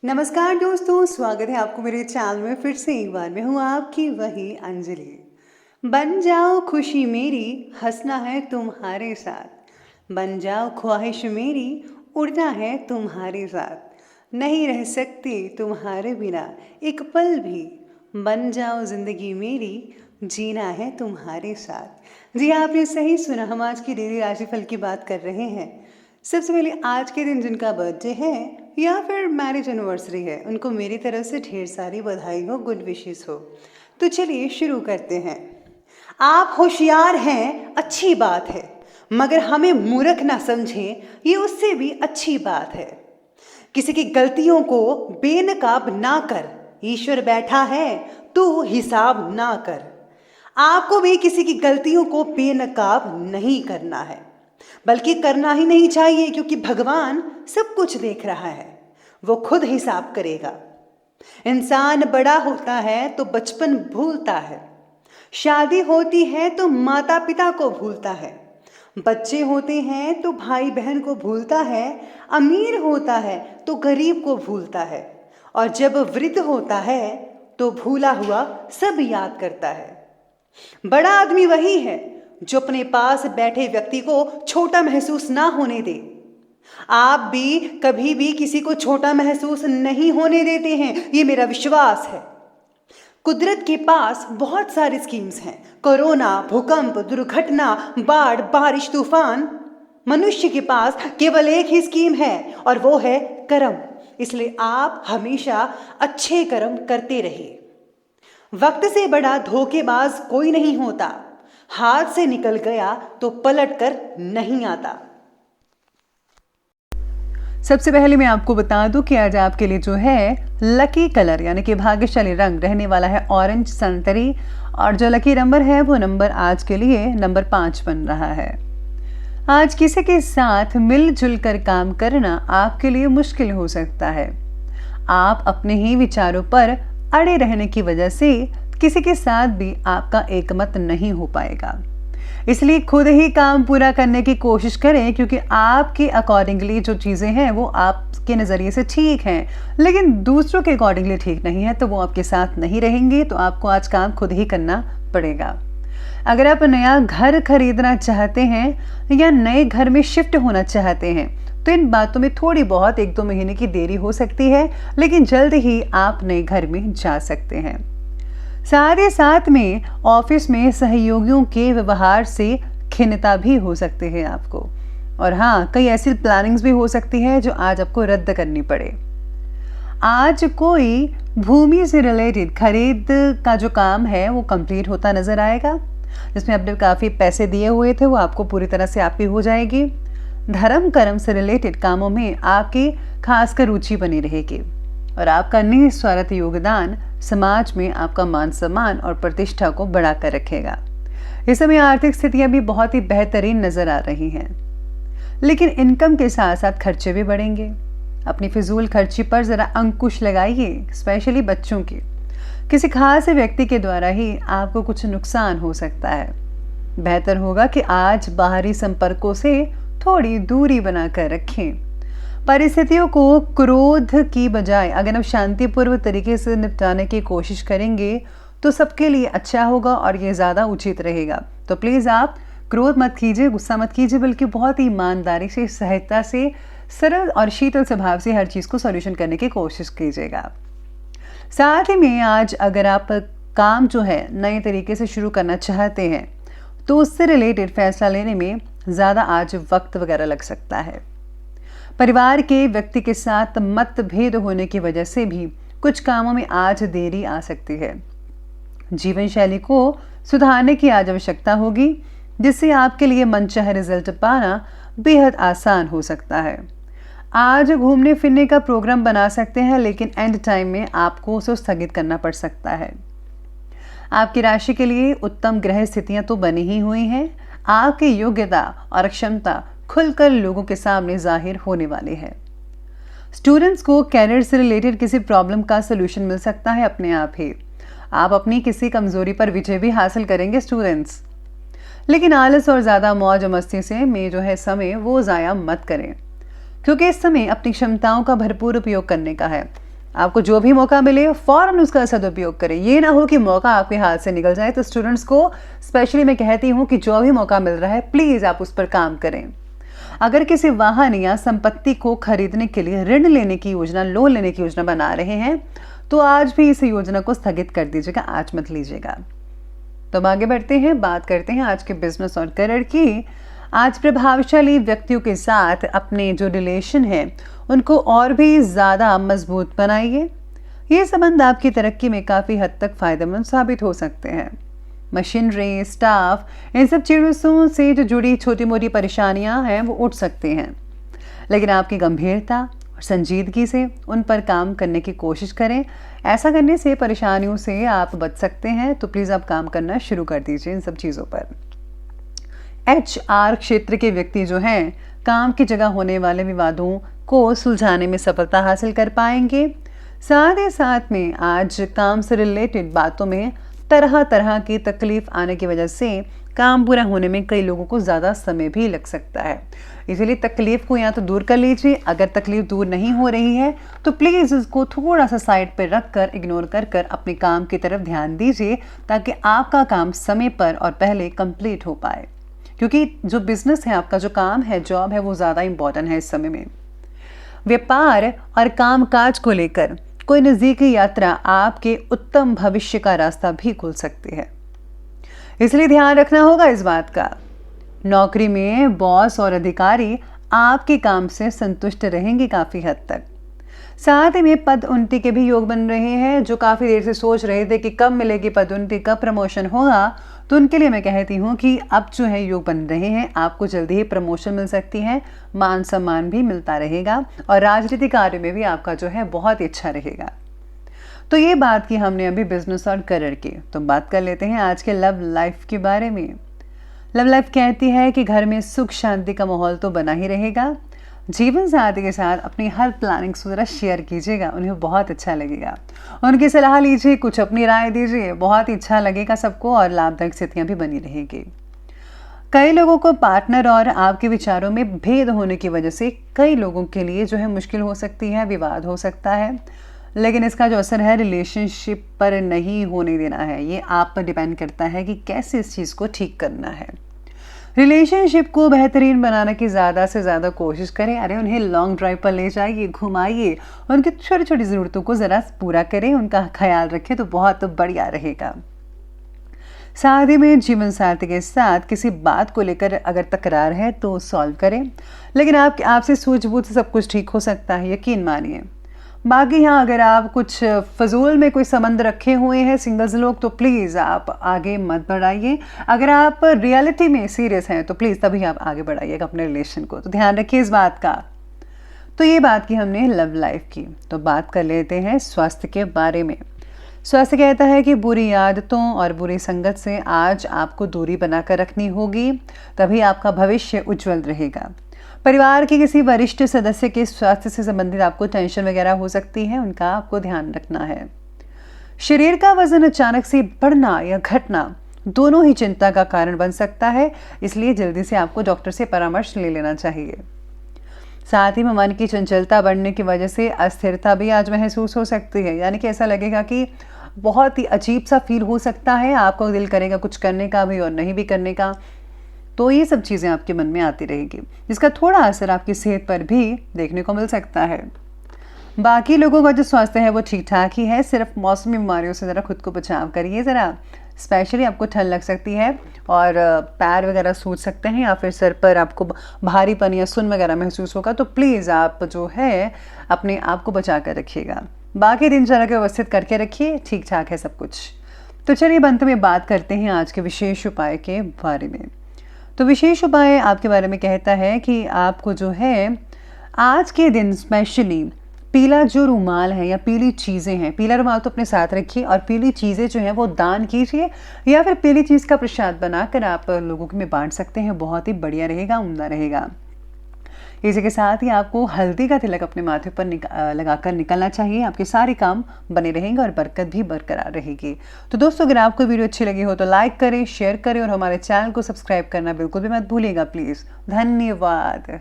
नमस्कार दोस्तों, स्वागत है आपको मेरे चैनल में फिर से एक बार। मैं हूँ आपकी वही अंजलि। बन जाओ खुशी मेरी, हंसना है तुम्हारे साथ। बन जाओ ख्वाहिश मेरी, उड़ना है तुम्हारे साथ। नहीं रह सकती तुम्हारे बिना एक पल भी। बन जाओ जिंदगी मेरी, जीना है तुम्हारे साथ। जी हाँ, आपने सही सुना। हम आज की डेली राशिफल की बात कर रहे हैं। सबसे पहले आज के दिन जिनका बर्थडे है या फिर मैरिज एनिवर्सरी है, उनको मेरी तरफ से ढेर सारी बधाई हो, गुड विशेस हो। तो चलिए शुरू करते हैं। आप होशियार हैं, अच्छी बात है, मगर हमें मूर्ख ना समझें, ये उससे भी अच्छी बात है। किसी की गलतियों को बेनकाब ना कर, ईश्वर बैठा है, तू हिसाब ना कर। आपको भी किसी की गलतियों को बेनकाब नहीं करना है, बल्कि करना ही नहीं चाहिए, क्योंकि भगवान सब कुछ देख रहा है, वो खुद हिसाब करेगा। इंसान बड़ा होता है तो बचपन भूलता है, शादी होती है तो माता पिता को भूलता है, बच्चे होते हैं तो भाई बहन को भूलता है, अमीर होता है तो गरीब को भूलता है, और जब वृद्ध होता है तो भूला हुआ सब याद करता है। बड़ा आदमी वही है जो अपने पास बैठे व्यक्ति को छोटा महसूस ना होने दे। आप भी कभी भी किसी को छोटा महसूस नहीं होने देते हैं, ये मेरा विश्वास है। कुदरत के पास बहुत सारी स्कीम्स हैं, कोरोना, भूकंप, दुर्घटना, बाढ़, बारिश, तूफान। मनुष्य के पास केवल एक ही स्कीम है, और वो है कर्म। इसलिए आप हमेशा अच्छे कर्म करते रहिए। वक्त से बड़ा धोखेबाज कोई नहीं होता, हाथ से निकल गया तो पलट कर नहीं आता। सबसे पहले मैं आपको बता दूं कि आज आपके लिए जो है लकी कलर यानी कि भाग्यशाली रंग रहने वाला है ऑरेंज संतरी, और जो लकी नंबर है वो नंबर आज के लिए नंबर 5 बन रहा है। आज किसी के साथ मिलजुल कर काम करना आपके लिए मुश्किल हो सकता है। आप अपने ही विचारों पर अड़े रहने की वजह से किसी के साथ भी आपका एकमत नहीं हो पाएगा। इसलिए खुद ही काम पूरा करने की कोशिश करें, क्योंकि आपके अकॉर्डिंगली जो चीज़ें हैं वो आपके नज़रिए से ठीक हैं, लेकिन दूसरों के अकॉर्डिंगली ठीक नहीं है, तो वो आपके साथ नहीं रहेंगे। तो आपको आज काम खुद ही करना पड़ेगा। अगर आप नया घर खरीदना चाहते हैं या नए घर में शिफ्ट होना चाहते हैं तो इन बातों में थोड़ी बहुत 1-2 महीने की देरी हो सकती है, लेकिन जल्द ही आप नए घर में जा सकते हैं। साथ ही साथ में ऑफिस में सहयोगियों के व्यवहार से खिन्नता भी हो सकती है आपको, और हाँ, कई ऐसी प्लानिंग्स भी हो सकती है जो आज आपको रद्द करनी पड़े। आज कोई भूमि से रिलेटेड खरीद का जो काम है वो कंप्लीट होता नजर आएगा, जिसमें आपने काफ़ी पैसे दिए हुए थे वो आपको पूरी तरह से आपकी हो जाएगी। धर्म कर्म से रिलेटेड कामों में आपकी खासकर रुचि बनी रहेगी, और आपका निस्वार्थ योगदान समाज में आपका मान सम्मान और प्रतिष्ठा को बढ़ाकर रखेगा। इस समय आर्थिक स्थितियां भी बहुत ही बेहतरीन नजर आ रही हैं, लेकिन इनकम के साथ साथ खर्चे भी बढ़ेंगे। अपनी फिजूल खर्ची पर जरा अंकुश लगाइए, स्पेशली बच्चों की। किसी खास व्यक्ति के द्वारा ही आपको कुछ नुकसान हो सकता है। बेहतर होगा कि आज बाहरी संपर्कों से थोड़ी दूरी बनाकर रखें। परिस्थितियों को क्रोध की बजाय अगर आप शांतिपूर्व तरीके से निपटाने की कोशिश करेंगे तो सबके लिए अच्छा होगा और ये ज़्यादा उचित रहेगा। तो प्लीज़ आप क्रोध मत कीजिए, गुस्सा मत कीजिए, बल्कि बहुत ही ईमानदारी से, सहजता से, सरल और शीतल स्वभाव से हर चीज़ को सॉल्यूशन करने की कोशिश कीजिएगा। साथ ही में आज अगर आप काम जो है नए तरीके से शुरू करना चाहते हैं तो उससे रिलेटेड फैसला लेने में ज़्यादा आज वक्त वगैरह लग सकता है। परिवार के व्यक्ति के साथ मतभेद होने की वजह से भी कुछ कामों में आज देरी आ सकती है। जीवन शैली को सुधारने की आज आवश्यकता होगी, जिससे आपके लिए मनचाहे रिजल्ट पाना बेहद आसान हो सकता है। आज घूमने फिरने का प्रोग्राम बना सकते हैं, लेकिन एंड टाइम में आपको उसे स्थगित करना पड़ सकता है। आपकी राशि के लिए उत्तम ग्रह स्थितियां तो बनी ही हुई हैं। आपकी योग्यता और क्षमता खुलकर लोगों के सामने जाहिर होने वाली है। स्टूडेंट्स को कैरियर से रिलेटेड किसी प्रॉब्लम का सलूशन मिल सकता है अपने आप ही। आप अपनी किसी कमजोरी पर विजय भी हासिल करेंगे स्टूडेंट्स, लेकिन आलस और ज़्यादा मौज मस्ती से में जो है समय वो ज़ाया मत करें, क्योंकि इस समय अपनी क्षमताओं का भरपूर उपयोग करने का है। आपको जो भी मौका मिले फ़ौरन उसका सदुपयोग करें। ये ना हो कि मौका आपके हाथ से निकल जाए। तो स्टूडेंट्स को स्पेशली मैं कहती हूँ कि जो भी मौका मिल रहा है प्लीज़ आप उस पर काम करें। अगर किसी वाहन या संपत्ति को खरीदने के लिए ऋण लेने की योजना, लोन लेने की योजना बना रहे हैं तो आज भी इस योजना को स्थगित कर दीजिएगा, आज मत लीजिएगा। तो अब आगे बढ़ते हैं, बात करते हैं आज के बिजनेस और करियर की। आज प्रभावशाली व्यक्तियों के साथ अपने जो रिलेशन है उनको और भी ज़्यादा मजबूत बनाइए। ये संबंध आपकी तरक्की में काफ़ी हद तक फ़ायदेमंद साबित हो सकते हैं। मशीनरी, स्टाफ, इन सब चीज़ों से जो जुड़ी छोटी मोटी परेशानियां हैं वो उठ सकती हैं, लेकिन आपकी गंभीरता और संजीदगी से उन पर काम करने की कोशिश करें। ऐसा करने से परेशानियों से आप बच सकते हैं। तो प्लीज़ आप काम करना शुरू कर दीजिए इन सब चीज़ों पर। HR क्षेत्र के व्यक्ति जो हैं काम की जगह होने वाले विवादों को सुलझाने में सफलता हासिल कर पाएंगे। साथ ही साथ में आज काम से रिलेटेड बातों में तरह तरह की तकलीफ आने की वजह से काम पूरा होने में कई लोगों को ज़्यादा समय भी लग सकता है। इसीलिए तकलीफ को या तो दूर कर लीजिए। अगर तकलीफ दूर नहीं हो रही है तो प्लीज़ उसको थोड़ा सा साइड पर रख कर, इग्नोर कर कर अपने काम की तरफ ध्यान दीजिए, ताकि आपका काम समय पर और पहले कंप्लीट हो पाए। क्योंकि जो बिजनेस है, आपका जो काम है, जॉब है, वो ज़्यादा इंपॉर्टेंट है इस समय में। व्यापार और कामकाज को लेकर कोई नज़दीकी यात्रा आपके उत्तम भविष्य का रास्ता भी खुल सकती है, इसलिए ध्यान रखना होगा इस बात का। नौकरी में बॉस और अधिकारी आपके काम से संतुष्ट रहेंगे काफ़ी हद तक। साथ ही में पदोन्नति के भी योग बन रहे हैं। जो काफ़ी देर से सोच रहे थे कि कब मिलेगी पदोन्नति, कब प्रमोशन होगा, तो उनके लिए मैं कहती हूँ कि अब जो है योग बन रहे हैं। आपको जल्दी ही प्रमोशन मिल सकती है, मान सम्मान भी मिलता रहेगा और राजनीतिक कार्य में भी आपका जो है बहुत ही अच्छा रहेगा। तो ये बात की हमने अभी बिजनेस और करियर की। तो बात कर लेते हैं आज के लव लाइफ के बारे में। लव लाइफ कहती है कि घर में सुख शांति का माहौल तो बना ही रहेगा। जीवन साथी के साथ अपनी हर प्लानिंग ज़रा शेयर कीजिएगा, उन्हें बहुत अच्छा लगेगा। उनकी सलाह लीजिए, कुछ अपनी राय दीजिए, बहुत ही अच्छा लगेगा सबको और लाभदायक स्थितियाँ भी बनी रहेगी। कई लोगों को पार्टनर और आपके विचारों में भेद होने की वजह से कई लोगों के लिए जो है मुश्किल हो सकती है, विवाद हो सकता है, लेकिन इसका जो असर है रिलेशनशिप पर नहीं होने देना है। ये आप पर डिपेंड करता है कि कैसे इस चीज़ को ठीक करना है। रिलेशनशिप को बेहतरीन बनाने की ज़्यादा से ज़्यादा कोशिश करें। अरे उन्हें लॉन्ग ड्राइव पर ले जाइए, घुमाइए, उनकी छोटी छोटी ज़रूरतों को ज़रा पूरा करें, उनका ख्याल रखें तो बहुत बढ़िया रहेगा। साथ ही में जीवन साथी के साथ किसी बात को लेकर अगर तकरार है तो सॉल्व करें, लेकिन आपसे सूझबूझ से सब कुछ ठीक हो सकता है, यकीन मानिए। बाकी हाँ, अगर आप कुछ फजूल में कोई संबंध रखे हुए हैं सिंगल्स लोग, तो प्लीज़ आप आगे मत बढ़ाइए। अगर आप रियलिटी में सीरियस हैं तो प्लीज़ तभी आप आगे बढ़ाइएगा अपने रिलेशन को। तो ध्यान रखिए इस बात का। तो ये बात की हमने लव लाइफ की। तो बात कर लेते हैं स्वास्थ्य के बारे में। स्वास्थ्य कहता है कि बुरी आदतों और बुरी संगत से आज आपको दूरी बनाकर रखनी होगी, तभी आपका भविष्य उज्जवल रहेगा। परिवार के किसी वरिष्ठ सदस्य के स्वास्थ्य से संबंधित आपको टेंशन वगैरह हो सकती है, उनका आपको ध्यान रखना है। शरीर का वजन अचानक से बढ़ना या घटना दोनों ही चिंता का कारण बन सकता है, इसलिए जल्दी से आपको डॉक्टर से परामर्श ले लेना चाहिए। साथ ही में मन की चंचलता बढ़ने की वजह से अस्थिरता भी आज महसूस हो सकती है, यानी कि ऐसा लगेगा कि बहुत ही अजीब सा फील हो सकता है, आपको दिल करेगा कुछ करने का भी और नहीं भी करने का। तो ये सब चीज़ें आपके मन में आती रहेगी, जिसका थोड़ा असर आपकी सेहत पर भी देखने को मिल सकता है। बाकी लोगों का जो स्वास्थ्य है वो ठीक ठाक ही है, सिर्फ मौसमी बीमारियों से ज़रा खुद को बचाव करिए। ज़रा स्पेशली आपको ठंड लग सकती है और पैर वगैरह सूज सकते हैं, या फिर सर पर आपको भारीपन या सुन वगैरह महसूस होगा, तो प्लीज़ आप जो है अपने आप को बचा कर रखिएगा। बाकी दिनचर्या को व्यवस्थित करके रखिए, ठीक ठाक है सब कुछ। तो चलिए अंत में बात करते हैं आज के विशेष उपाय के बारे में। तो विशेष उपाय आपके बारे में कहता है कि आपको जो है आज के दिन स्पेशली पीला जो रुमाल है या पीली चीज़ें हैं, पीला रुमाल तो अपने साथ रखिए और पीली चीज़ें जो हैं वो दान कीजिए, या फिर पीली चीज़ का प्रसाद बनाकर आप लोगों में बांट सकते हैं, बहुत ही बढ़िया रहेगा, उम्दा रहेगा। इसी के साथ ही आपको हल्दी का तिलक अपने माथे पर लगाकर निकलना चाहिए। आपके सारे काम बने रहेंगे और बरकत भी बरकरार रहेगी। तो दोस्तों, अगर आपको वीडियो अच्छी लगी हो तो लाइक करें, शेयर करें और हमारे चैनल को सब्सक्राइब करना बिल्कुल भी मत भूलिएगा प्लीज़। धन्यवाद।